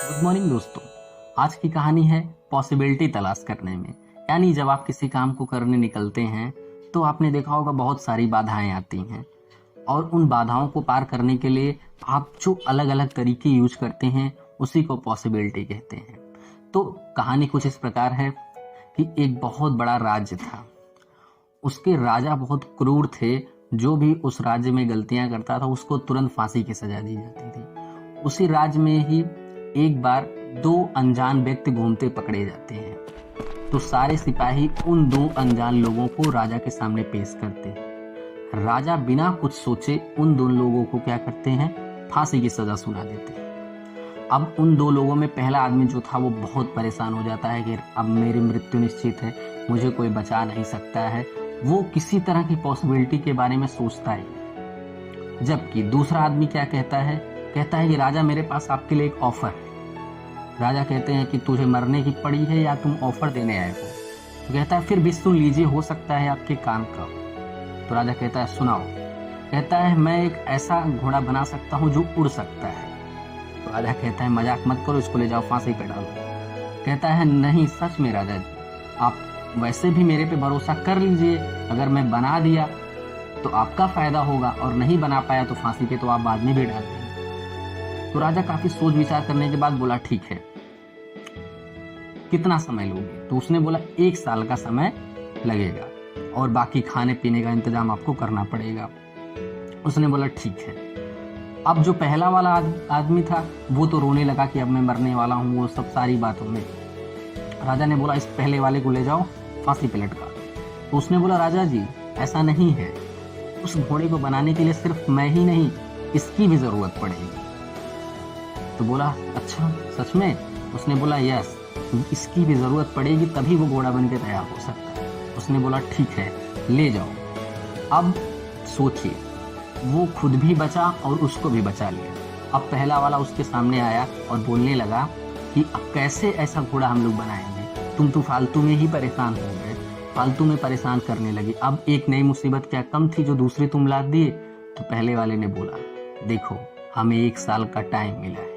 Good morning दोस्तों। आज की कहानी है पॉसिबिलिटी तलाश करने में। यानी जब आप किसी काम को करने निकलते हैं तो आपने देखा होगा बहुत सारी बाधाएं आती हैं और उन बाधाओं को पार करने के लिए आप जो अलग अलग तरीके यूज करते हैं उसी को पॉसिबिलिटी कहते हैं। तो कहानी कुछ इस प्रकार है कि एक बहुत बड़ा राज्य था। उसके राजा बहुत क्रूर थे। जो भी उस राज्य में गलतियां करता था उसको तुरंत फांसी की सजा दी जाती थी। उसी राज्य में ही एक बार दो अनजान व्यक्ति घूमते पकड़े जाते हैं तो सारे सिपाही उन दो अनजान लोगों को राजा के सामने पेश करते हैं। राजा बिना कुछ सोचे उन दो लोगों को क्या करते हैं, फांसी की सजा सुना देते हैं। अब उन दो लोगों में पहला आदमी जो था वो बहुत परेशान हो जाता है कि अब मेरी मृत्यु निश्चित है, मुझे कोई बचा नहीं सकता है। वो किसी तरह की पॉसिबिलिटी के बारे में सोचता है। जबकि दूसरा आदमी क्या कहता है कि राजा मेरे पास आपके लिए एक ऑफर है। राजा कहते हैं कि तुझे मरने की पड़ी है या तुम ऑफर देने आए हो। तो कहता है फिर भी सुन लीजिए, हो सकता है आपके काम का। तो राजा कहता है सुनाओ। कहता है मैं एक ऐसा घोड़ा बना सकता हूँ जो उड़ सकता है। तो राजा कहता है मजाक मत करो, इसको ले जाओ फांसी पे डालो। कहता है नहीं सच में राजा जी, आप वैसे भी मेरे पे भरोसा कर लीजिए, अगर मैं बना दिया तो आपका फायदा होगा और नहीं बना पाया तो फांसी पे तो आप बाद में भी डाल देंगे। तो राजा काफी सोच विचार करने के बाद बोला ठीक है, कितना समय लोगे? तो उसने बोला 1 साल का समय लगेगा और बाकी खाने पीने का इंतजाम आपको करना पड़ेगा। उसने बोला ठीक है। अब जो पहला वाला आदमी था वो तो रोने लगा कि अब मैं मरने वाला हूँ, वो सब सारी बातों में। राजा ने बोला इस पहले वाले को ले जाओ फांसी पे लटका दो। तो उसने बोला राजा जी ऐसा नहीं है, उस घोड़े को बनाने के लिए सिर्फ मैं ही नहीं, इसकी भी जरूरत पड़ेगी। तो बोला अच्छा सच में? उसने बोला यस, इसकी भी जरूरत पड़ेगी तभी वो घोड़ा बन के तैयार हो सकता है। उसने बोला ठीक है ले जाओ। अब सोचिए, वो खुद भी बचा और उसको भी बचा लिया। अब पहला वाला उसके सामने आया और बोलने लगा कि अब कैसे ऐसा घोड़ा हम लोग बनाएंगे, तुम तो फालतू में ही परेशान हो गए, फालतू में परेशान करने लगी। अब एक नई मुसीबत क्या कम थी जो दूसरी तुम लाद दिए। तो पहले वाले ने बोला देखो हमें 1 साल का टाइम मिला है,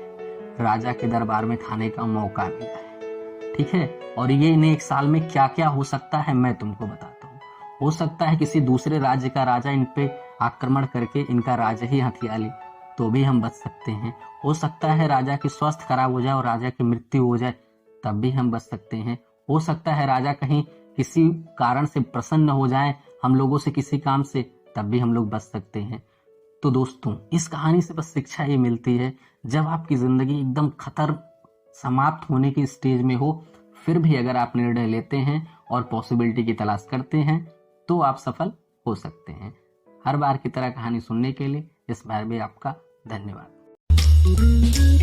राजा के दरबार में खाने का मौका मिला है, ठीक है, और ये इन 1 साल में क्या क्या हो सकता है मैं तुमको बताता हूँ। हो सकता है किसी दूसरे राज्य का राजा इन पे आक्रमण करके इनका राज्य ही हथिया ले तो भी हम बच सकते हैं। हो सकता है राजा की स्वास्थ्य खराब हो जाए और राजा की मृत्यु हो जाए तब भी हम बच सकते हैं। हो सकता है राजा कहीं किसी कारण से प्रसन्न हो जाए हम लोगों से किसी काम से, तब भी हम लोग बच सकते हैं। तो दोस्तों इस कहानी से बस शिक्षा ये मिलती है, जब आपकी जिंदगी एकदम खतर समाप्त होने की स्टेज में हो फिर भी अगर आप निर्णय लेते हैं और पॉसिबिलिटी की तलाश करते हैं तो आप सफल हो सकते हैं। हर बार की तरह कहानी सुनने के लिए इस बार भी आपका धन्यवाद।